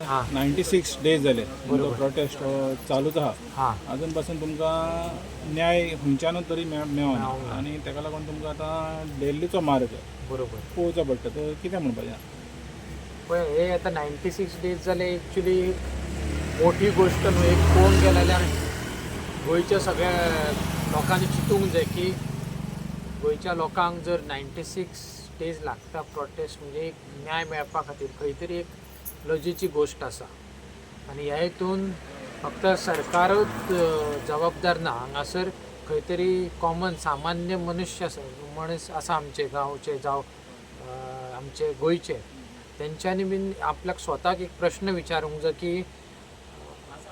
हां 96 डेज झाले बरोबर. प्रोटेस्ट चालूच आहा. हां अजून पासून तुमकां न्याय खंयच्यानूच तरी मेळना मेळोंक ना. आनी ताका लागून तुमकां आतां दिल्लीचो मार्ग बरोबर. पळोवचो पडटा. तर कितें म्हणपाचें? पण हे आता 96 डेज जाले एक्च्युली मोठी गोष्ट न्हू. एक पळोवंक गेले जाल्यार गोंयच्या सगळ्या लोकांनी चिंतूंक जाय की गोंयच्या लोकांक जर 96 डेज लागता प्रोटेस्ट म्हणजे एक न्याय मेळपा खातीर खंय तरी एक लजेची गोष्ट आसा. आनी ह्या हितून फक्त सरकारूच जबाबदार ना. हांगासर खंय तरी कॉमन सामान्य मनुष्य आसा मनीस आसा आमचे गांवचे जावं आमचे गोंयचे तेंच्यांनी बीन आपल्याक स्वताक एक प्रश्न विचारूंक जाय की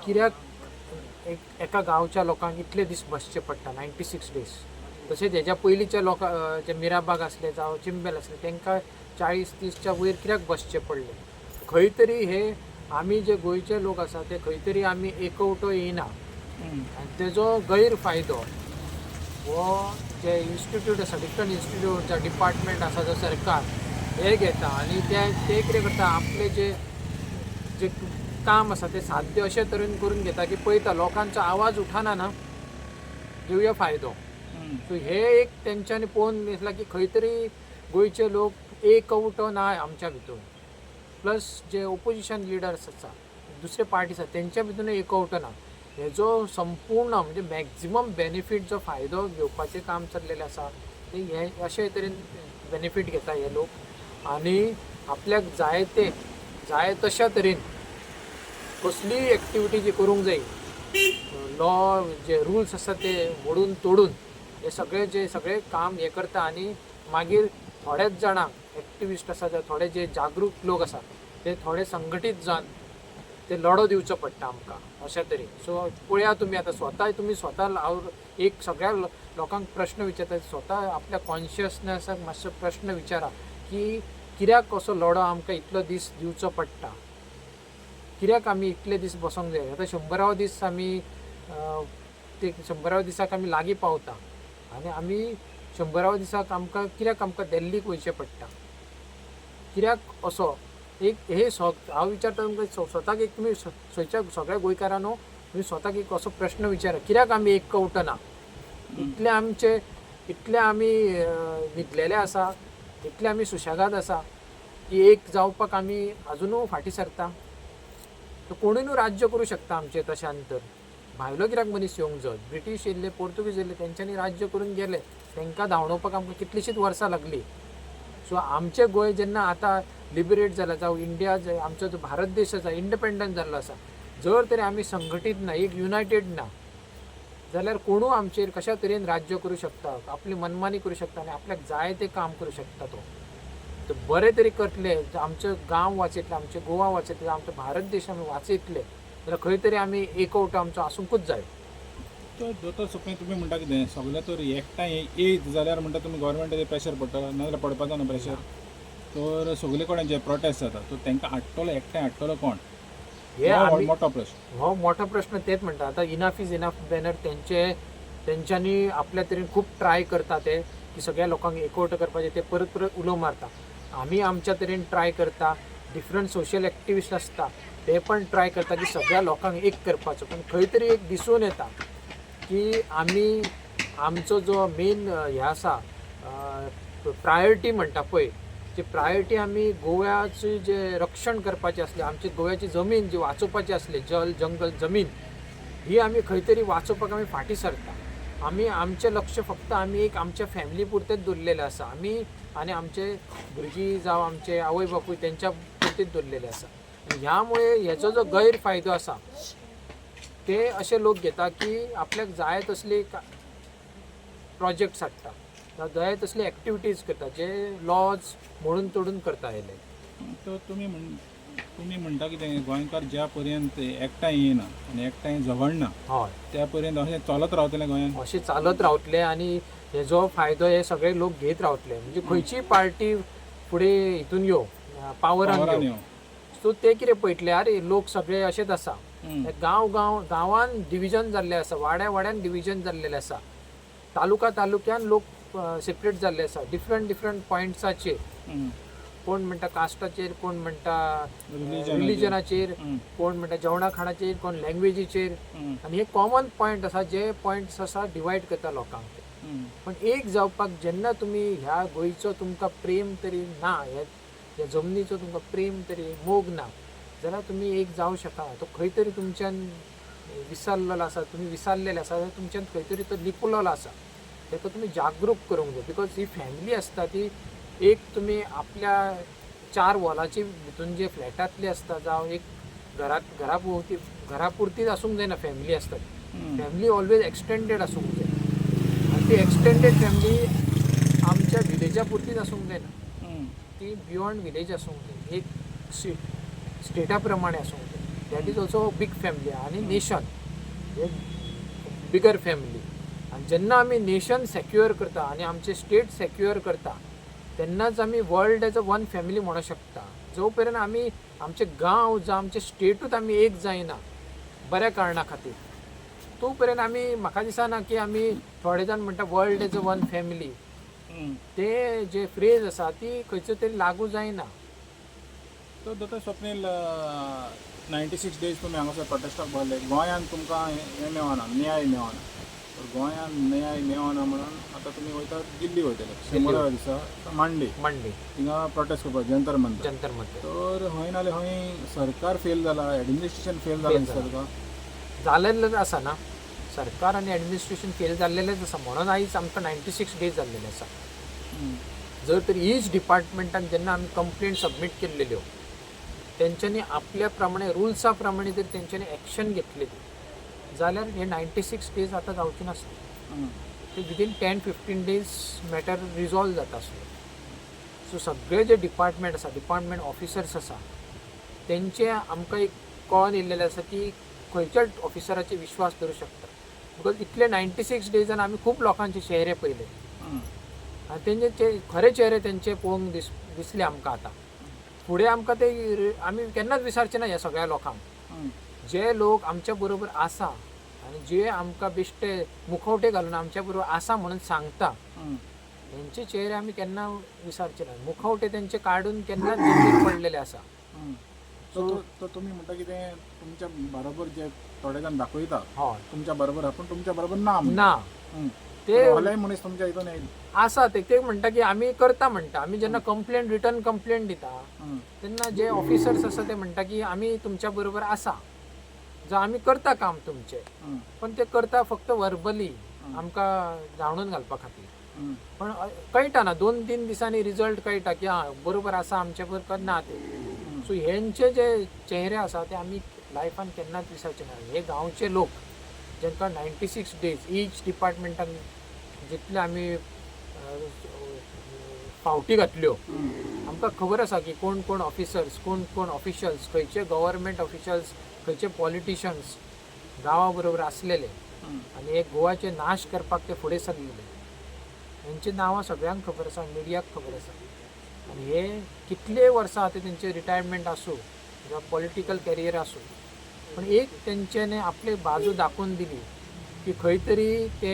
कित्याक एका गांवच्या लोकांक इतले दीस बसचे पडटा 96 डेज. तशेंच हेज्या पयलींच्या लोकां जे मिराबाग आसले जावं चिंबेल आसले तांकां 40-30च्या वयर कित्याक बसचे पडले. खंय तरी हे आमी जे गोंयचे लोक आसा ते खंय तरी आमी एकवटो येयना आनी तेजो गैरफायदो हो जे इन्स्टिट्यूट आसा डिफरंट इन्स्टिट्यूट जो डिपार्टमेंट आसा जो सरकार हे घेता आनी ते कितें करता आपले जे जे काम आसा ते साध्य अशे तरेन करून घेता की पळयता लोकांचो आवाज उठाना ना घेवया फायदो. सो हे एक तेंच्यांनी पळोवन दिसला की खंय तरी गोंयचे लोक एकवटो ना आमच्या भितर. प्लस जे ओपोजिशन लिडर्स आसा दुसरे पार्टीज आसा तेंच्या भितर एकवटो ना. हेजो संपूर्ण म्हणजे मॅक्झिमम बेनिफीट जो फायदो घेवपाचें काम चल्लेलें आसा ते हे अशे तरेन बेनिफीट घेता हे लोक आनी आपल्याक जाय तशा तरेन कसलीय एक्टिविटी जी करूंक जाय लॉ जे रुल्स आसा ते मोडून तोडून हे सगळे काम हे करता आनी मागीर थोड्याच जाणांक एक्टिविस्ट आसा जावं थोडे जे जागरूक लोक आसा ते थोडे संघटीत जावन ते लढो दिवचो पडटा आमकां अशा तरेन. सो पळया तुमी आतां तुमी स्वता एक सगळ्या लोकांक प्रश्न विचारता स्वता आपल्या कॉन्शियसनेसाक मातसो प्रश्न विचारा की कित्याक असो लढो आमकां इतलो दीस दिवचो पडटा. कित्याक आमी इतले दीस बसोंक जाय. आतां 100रावो दीस आमी ते 100राव्या दिसाक आमी लागीं पावता आनी आमी 100राव्या दिसाक कित्याक आमकां दिल्लीक वयचें पडटा. कित्याक असो एक हे हांव विचारता तुमकां स्वताक एक तुमी सगळ्या गोंयकारांनो तुमी स्वताक एक असो प्रश्न विचारा कित्याक आमी एकवटो ना. इतले आमी न्हिदलेले आसा इतले आमी सुशेगाद आसा की एक जावपाक आमी अजुनूय फाटीं सरता. कोणूय राज्य करूं शकता आमचें तशान तर भायलो कित्याक मनीस येवंक जाय. ब्रिटीश येयल्ले पोर्तुगीज येयल्ले तेंच्यांनी राज्य करून गेले तांकां धांवडोवपाक आमकां कितलीशींच वर्सां लागली. सो आमचें गोंय जेन्ना आतां लिबरेट जाला जावं इंडिया आमचो जो भारत देश आसा इंडिपेंडंट जाल्लो आसा जर तरी आमी संघटीत ना एक युनायटेड ना जाल्यार कोणूय आमचेर कशा तरेन राज्य करूं शकता आपली मनमानी करूं शकता आनी आपल्याक जाय तें काम करूं शकता. तो बरे तरी करतले आमचो गांव वाचयतले आमचे गोवा वाचयतले आमचो भारत देश आमी वाचयतले जाल्यार खंय तरी आमी एकवटो आमचो आसूंकूच जाय. तर दोतोर सुपें तुमी म्हणटा कितें सगळे तर एकठांय येयत जाल्यार म्हणटा तुमी गव्हर्मेंटाचेर प्रेशर पडटा नाजाल्यार पडपाचो ना प्रेशर. तर सगळे कडेन जे प्रोटेस्ट जाता तो तांकां हाडटलो एकठांय हाडटलो कोण हे मोठो प्रश्न. हो मोठो प्रश्न तेच म्हणटा. आतां इनफ इज इनफ बॅनर तेंच्यांनी आपल्या तरेन खूब ट्राय करता ते की सगळ्या लोकांक एकवट करपाचे ते परत परत उलो मारता. आमी आमच्या तरेन ट्राय करता. डिफरंट सोशल एक्टिविस्ट आसता ते पण ट्राय करता की सगळ्या लोकांक एक करपाचो. पण खंय तरी एक दिसून येता की आमी आमचो जो मेन हे आसा प्रायोरिटी म्हणटा पळय जी प्रायोरिटी आमी गोव्याचे जे रक्षण करपाचें आसलें आमची गोव्याची जमीन जी वाचोवपाची आसली जल जंगल जमीन ही आमी खंय तरी वाचोवपाक आमी फाटीं सरता. आमी आमचें लक्ष फक्त आमी एक आमच्या फॅमिली पुरतेंच दवरलेलें आसा. आमी आनी आमचे भुरगीं जावं आमचे आवय बापूय तेंच्या पुरतेंच दवरलेले आसा. ह्या मुळे हेजो जो गैरफायदो आसा ते अशे लोक घेता की आपल्याक जाय तसली प्रोजेक्ट्स हाडटा जाय तसली एक्टिविटीज करता जे लॉज मोडून तोडून करता आयले. तर तुमी म्हणटा कितें गोंयकार ज्या पर्यंत एकठांय येयना आनी एकठांय झगडना हय त्या पर्यंत अशें चलत रावतलें गोंयांत अशें चालत रावतले आनी हेजो फायदो हे सगळे लोक घेत रावतले. म्हणजे खंयचीय पार्टी फुडें हितून यो पावरान यो सो ते कितें पळयतले अरे लोक सगळे अशेंच आसा. गांवान डिविजन जाल्ले आसा वाड्यान डिविजन जाल्लेले आसा. तालुक्यान लोक सेपरेट जाल्ले आसा डिफरंट पॉयंट्साचेर कोण म्हणटा कास्टाचेर, कोण म्हणटा Religion रिलिजनाचेर, कोण म्हणटा जेवणा खाणाचेर, कोण लँग्वेजीचेर. आनी हे कॉमन पॉयंट आसा जे पॉयंट्स आसा डिवायड करता लोकांक. पण एक जावपाक जेन्ना तुमी ह्या गोंयचो तुमकां प्रेम तरी ना, ह्या जमनीचो तुमकां प्रेम तरी मोग ना, जाल्यार तुमी एक जावं शकना. तो खंय तरी तुमच्यान विसरलेलो आसा, तुमी विसरलेले आसा, जाल्यार तुमच्यान खंय तरी तो लिपलेलो आसा. ताका तुमी जागरूक करूंक जाय. बिकॉज ही फॅमिली आसता ती एक तुमी आपल्या 4 वॉलाची भितून जे फ्लॅटांतली आसता जावं एक घरा भोंवती घरा पुरतीच आसूंक जायना फॅमिली आसता ती. फॅमिली ऑलवेज एक्सटेंडेड आसूंक जाय. आनी ती एक्सटेंडेड फॅमिली आमच्या विलेजा पुरतीच आसूंक जायना, ती बियॉन्ड विलेज आसूंक जाय, एक स्टेटा प्रमाणे आसूंक जाय. That is also big family. आनी नेशन एक बिगर फॅमिली. आनी जेन्ना आमी नेशन सेक्युअर करता आनी आमचे स्टेट सेक्युअर करता तेन्नाच आमी world as a one family म्हणूंक शकता. जो पर्यंत आमी आमचे गांव जावं आमचे स्टेटूच आमी एक जायना बऱ्या कारणां खातीर, तो पर्यंत आमी म्हाका दिसना की आमी थोडे जाण म्हणटा world as a one family, ते जे फ्रेज आसा ती खंयचो तरी लागू जायना. तो दोतोर स्वप्नील 96 days तुमी हांगासर प्रोटेस्टाक भरले. गोंयांत तुमकां हें मेळना, न्याय मेळना. तर गोंयांत न्याय मेळना म्हणून आतां तुमी वयतात दिल्ली वयतले 100व्या दिसा मांडे थिंगा प्रोटेस्ट करपाक जंतर मंतर. तर हय नाल्यार हय सरकार फेल जाला, एडमिनिस्ट्रेशन फेल जाला दिसता तुका? जाल्लेलेच आसा ना, सरकार आनी एडमिनिस्ट्रेशन फेल जाल्लेलेच आसा. म्हणून आयज आमकां 96 days जाल्लेले आसा. जर तर ईच डिपार्टमेंटान जेन्ना आमी कंप्लेंट सबमीट केल्ल्यो तेंच्यांनी आपल्या प्रमाणे रुल्सा प्रमाणे जर तेंच्यांनी एक्शन घेतली जाल्यार हे 96 days आतां जावचे नासले. ते विदीन 10-15 days मॅटर रिजॉल्व जाता आसलो. सो सगळे जे डिपार्टमेंट आसा, डिपार्टमेंट ऑफिसर्स आसा, तेंचे आमकां एक कळोन येयल्लेले आसा की खंयच्या ऑफिसराचेर विश्वास करूं शकता. बिकॉज इतले 96 days आमी खूब लोकांचे चेहरे पयले आनी तेंचे खरे चेहरे तेंचे पळोवंक दिसले आमकां. आतां फुडें आमकां ते आमी केन्नाच विसरचे ना ह्या सगळ्या लोकांक. जे लोक आमच्या बरोबर आसा आनी जे आमकां बेश्टे मुखवटे घालून आमच्या बरोबर आसा म्हणून सांगता, तेंचे चेहरे आमी केन्ना विसरचे ना. मुखवटे तेंचे काडून केन्नाच जमनीर पडलेले आसा. तो तुमी म्हणटा की ते तुमच्या बरोबर जे थोडे जाण दाखयता हय तुमच्या बरोबर आहा, पूण तुमच्या बरोबर ना ना ते भलाय मनीस तुमच्या हितून येयले आसा. ते म्हणटा की आमी करता म्हणटा. आमी जेन्ना रिटर्न कंप्लेंट दिता तेन्ना जे ऑफिसर्स आसा ते म्हणटा की आमी तुमच्या बरोबर आसा, जावं आमी करता काम तुमचे, पण ते करता फक्त वर्बली आमकां जाणून घालपा खातीर. पण कळटा ना 2-3 दिसांनी रिजल्ट कळटा की हां बरोबर आसा आमच्या बरोबर ना ते. सो हेंचे जे चेहरे आसा ते आमी लायफान केन्नाच विसरचे ना. हे गांवचे लोक जेंकां 96 days ईच डिपार्टमेंटान जितले आमी फावटी घातल्यो, आमकां खबर आसा की कोण कोण ऑफिसर्स, कोण कोण ऑफिशल्स, खंयचे गव्हर्मेंट ऑफिशल्स, खंयचे पॉलिटिशन्स गांवा बरोबर आसलेले आनी एक गोवाचे नाश करपाक ते फुडें सरलेले. हेंची नांवां सगळ्यांक खबर आसा, मिडियाक खबर आसा. आनी हे कितले वर्सां आतां तेंचे रिटायरमेंट आसूं किंवा पॉलिटिकल कॅरियर आसूं, पण एक तेंच्यांनी आपली बाजू दाखोवन दिली की खंय तरी ते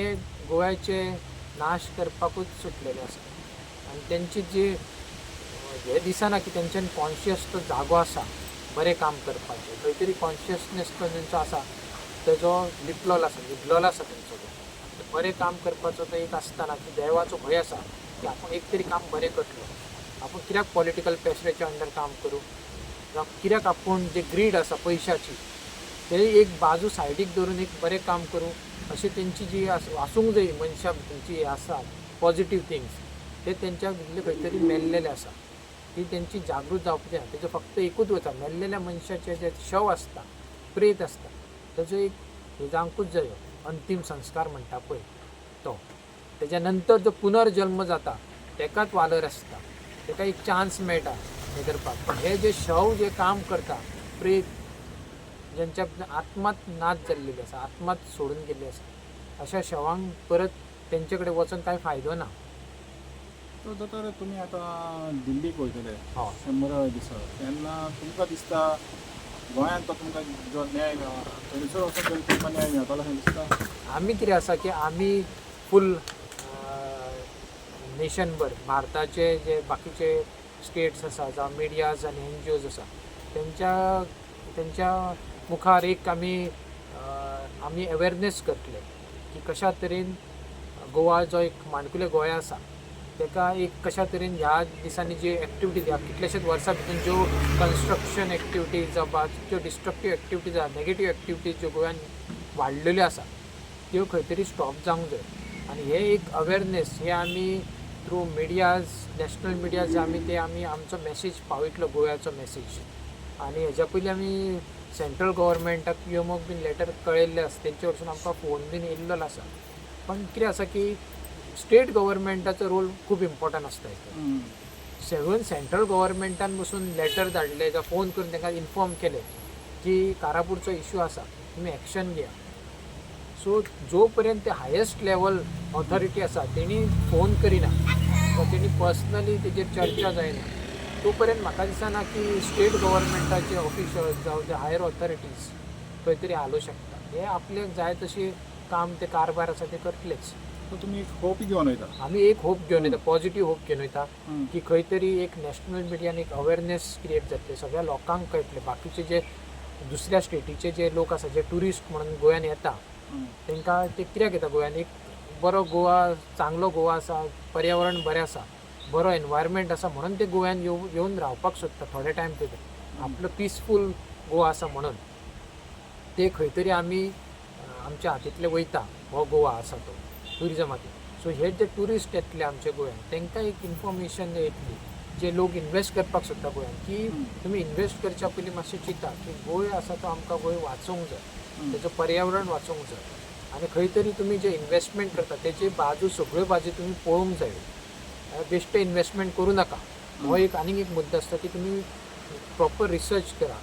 गोव्याचे नाश करपाकूच सुटलेले आसा. आनी तेंची जी हे दिसना की तेंच्यानी कॉन्शियस तो जागो आसा बरें काम करपाचें, खंय तरी कॉन्शियसनेस तो तेंचो आसा, तेजो लिपलेलो आसा, न्हिदलेलो आसा तेंचो तो. बरें काम करपाचो तो एक आसतना की देवाचो भंय आसा की आपूण एक तरी काम बरें करतलो, आपूण कित्याक पॉलिटिकल प्रेशराच्या अंडर काम करूं, जावं कित्याक आपूण जे ग्रीड आसा पयशाची ते एक बाजू सायडीक दवरून एक बरें काम करूं, अशी तेंची जी आसूंक जाय मनशां भितरची आसा पॉजिटीव थिंग्स, ते तेंच्या भितरले खंय तरी मेल्लेले आसा. ती तेंची जागृत जावपाची ना. तेजो फक्त एकूच वता, मेल्लेल्या मनशाचे जे शव आसता, प्रेत आसता, तेजो एक हे जावंकूच जायो अंतीम संस्कार म्हणटा पळय तो. तेज्या नंतर जो पुनर्जल्म जाता तेकाच वालर आसता, तेका एक चान्स मेळटा हे करपाक. पण हे जे शव जे काम करता, प्रेत ज्यांच्या आत्मात नाच जाल्लेली आसा, आत्मात सोडून गेल्ली आसा, अशा शवांक परत तेंचे कडेन वचून कांय फायदो ना. तो दोतोर तुमी आतां दिल्लीक वयतले हय 100व्या दिसा, तेन्ना तुमकां दिसता गोंयांत तो तुमकां जो न्याय मेळ्ळा थंयसर वचून तरी तुमकां न्याय मेळटलो अशें दिसता? आमी कितें आसा की आमी फूल नेशनभर भारताचे जे बाकीचे स्टेट्स आसा जावं मिडियाज आनी NGOs आसा त्यांच्या मुखार एक आमी अवेरनेस करतले की कशा तरेन गोवा जो एक माणकुलें गोंय आसा ताका एक कशा तरेन ह्या दिसांनी जी एक्टिविटीज ह्या कितलेशेच वर्सां भितर ज्यो कन्स्ट्रक्शन एक्टिविटीज जावं ज्यो डिस्ट्रक्टीव एक्टिविटीज आसा नेगेटीव एक्टिविटीज ज्यो गोंयान वाडलेल्यो आसा त्यो खंय तरी स्टॉप जावंक जाय आनी हे एक अवेरनेस हे आमी थ्रू मिडियाज नॅशनल मिडियाज आमी आमचो मॅसेज पावयतलो गोव्याचो मॅसेज आनी हेज्या पयलीं आमी सेंट्रल गव्हर्मेंटाक योमोक बीन लेटर कळयल्ले आसा तेंचे वरसून आमकां फोन बीन येयल्लो आसा पण कितें आसा की स्टेट गव्हर्मेंटाचो रोल खूब इम्पॉर्टंट आसता हितून सेंट्रल गव्हर्मेंटान बसून लेटर धाडले काय फोन करून तांकां इन्फॉर्म केले की कारापूरचो इश्यू आसा तुमी एक्शन घेया सो जो पर्यंत ते हायेस्ट लेवल ऑथॉरिटी आसा तेणी फोन करिना वा तेणी पर्सनली तेजेर चर्चा जायना तो पर्यंत म्हाका दिसना की स्टेट गव्हर्मेंटाचे ऑफिशल्स जावं ते हायर ऑथॉरिटीज खंय तरी हालोवं शकता हे आपल्याक जाय तशें काम ते कारभार आसा ते करतलेच सो तुमी एक होप घेवन वयता आमी एक होप घेवन येता पॉझिटिव्ह होप घेवन वयता की खंय तरी एक नॅशनल मिडियान एक अवेरनेस क्रिएट जातले सगळ्या लोकांक कळटले बाकीचे जे दुसऱ्या स्टेटीचे जे लोक आसा जे टुरिस्ट म्हणून गोंयान येता तांकां ते कित्याक येता गोंयान एक बरो गोवा चांगलो गोवा आसा पर्यावरण बरें आसा बरो एनवायरमेंट आसा म्हणून ते गोंयान येवन रावपाक सोदता थोडे टायम ते आपलो पिसफूल गोवा आसा म्हणून ते खंय तरी आमी आमच्या हातींतले वयता हो गोवा आसा तो टुरिजम खातीर सो हे जे ट्युरिस्ट येतले आमच्या गोंयान तांकां एक इन्फॉर्मेशन येतली जे लोक इन्वेस्ट करपाक सोदता गोंयान की तुमी इन्वेस्ट करच्या पयलीं मातशें चिंता की गोंय आसा तो आमकां गोंय वाचोवंक जाय तेजो पर्यावरण वाचोवंक जाय आनी खंय तरी तुमी जे इन्वेस्टमेंट करता तेजी बाजू सगळ्यो बाजू तुमी पळोवंक जाय बेश्टे इन्वेस्टमेंट करूं नाका हो एक आनीक एक मुद्दो आसता की तुमी प्रॉपर रिसर्च करा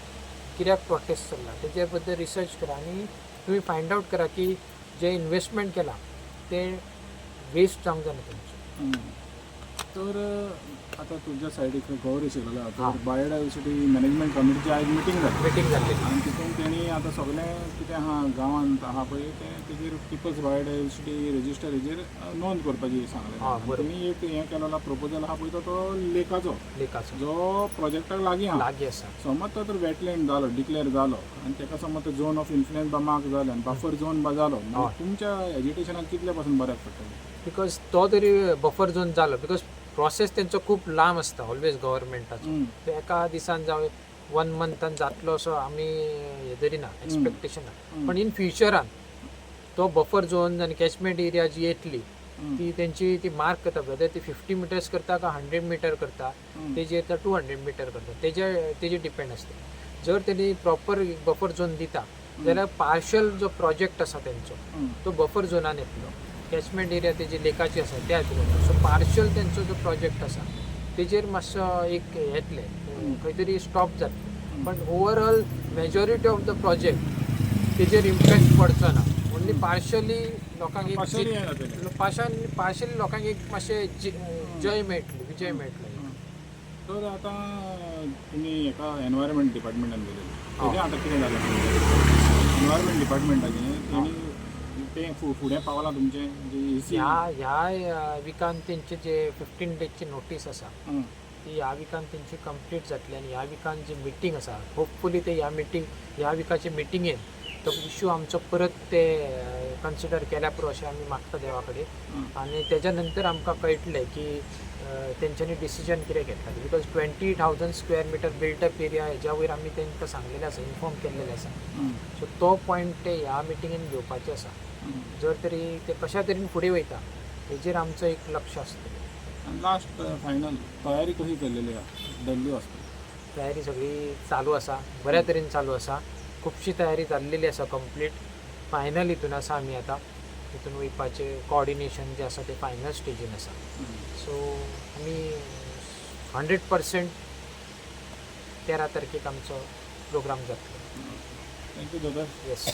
कित्याक प्रोटेस्ट चल्ला तेजे बद्दल रिसर्च करा आनी तुमी फायंड आवट करा की जे इन्वेस्टमेंट केला ते वेस्ट जावंक जायना तुमचें तर आता तुमच्या सायडीक गौरी शिकला तर बायोडायवर्सिटी मॅनेजमेंट कमिटीची आयज मिटींग जाल्ली आनी तितून तेणी आतां सगळें कितें आहा गांवांत आहा पळय तें तेजेर पिपल्स बायोडायवर्सिटी रेजिस्टर हेजेर नोंद करपाची सांगलें तुमी एक हें केलेलो प्रपोजल आहा पळय तो लेकाचो जो प्रोजेक्टाक लागीं आसा समज तो तर वेटलँड जालो डिक्लेअर जालो आनी ताका समज तो झोन ऑफ इन्फ्लुएन्स बा मार्क जालो आनी बफर झोन बा जालो तुमच्या एज्युटेशनाक कितले पासून बऱ्याक पडटलें बिकॉज तो तरी बफर झोन जालो बिकॉज प्रोसेस तेंचो खूब लांब आसता ऑलवेज गव्हर्मेंटाचो ते एका दिसान जावं 1 मंथान जातलो असो आमी हे धरिना एक्सपेक्टेशन ना पण इन फ्युचरान तो बफर झोन आनी कॅचमेंट एरिया जी येतली ती तेंची ती मार्क करता वेदर ती 50 मिटर्स करता का 100 मिटर करता तेजी येता 200 मिटर करता तेजे डिपेंड आसता जर तेणी प्रॉपर बफर झोन दिता जाल्यार पार्शल जो प्रोजेक्ट आसा तेंचो तो बफर झोनान येतलो कॅचमेंट एरिया तेजी लेकाची आसा त्या हातून सो पार्शल तेंचो जो प्रोजेक्ट आसा तेजेर मातसो एक येतले खंय तरी स्टॉप जातले पण overall majority of the project तेजेर इम्पॅक्ट पडचो ना ओन्ली पार्शली लोकांक एक पार्शली लोकांक एक मातशें विजय मेळटलो तर आतां तुमी एका एनवायरमेंट डिपार्टमेंटान गेले तेजें आतां कितें जालें एनवायरमेंट डिपार्टमेंटाचें तेणी ते फुडें पावलां तुमचें ह्या विकान तेंचे जे 15 डेजची नोटीस आसा ती ह्या विकान तेंची कंप्लीट जातली आनी ह्या विकान जी मिटींग आसा होपफुली ते ह्या विकाचे मिटिंगेन तो इश्यू आमचो परत ते कन्सिडर केल्या पुरो अशें आमी मागता देवा कडेन आनी तेज्या नंतर आमकां कळटलें की तेंच्यांनी डिसिजन कितें घेतला because 20,000 square metre built up area हेज्या वयर आमी तेंकां सांगलेलें आसा इन्फॉर्म केल्लेलें आसा सो तो पॉयंट ते ह्या मिटिंगेन घेवपाचें आसा जर तरी ते कशा तरेन फुडें वयता हेजेर आमचो एक लक्ष आसतलें लास्ट फायनल तयारी कशी केल्लेली आसा दिल्ली वचपाची तयारी सगळी चालू आसा बऱ्या तरेन चालू आसा खुबशी तयारी जाल्लेली आसा कंप्लीट फायनल हितून आसा आमी आतां हितून वयपाचें कॉर्डिनेशन जें आसा तें फायनल स्टेजीन आसा सो आमी 100% 13 तारखेक आमचो प्रोग्राम जातलो थँक्यू दादा येस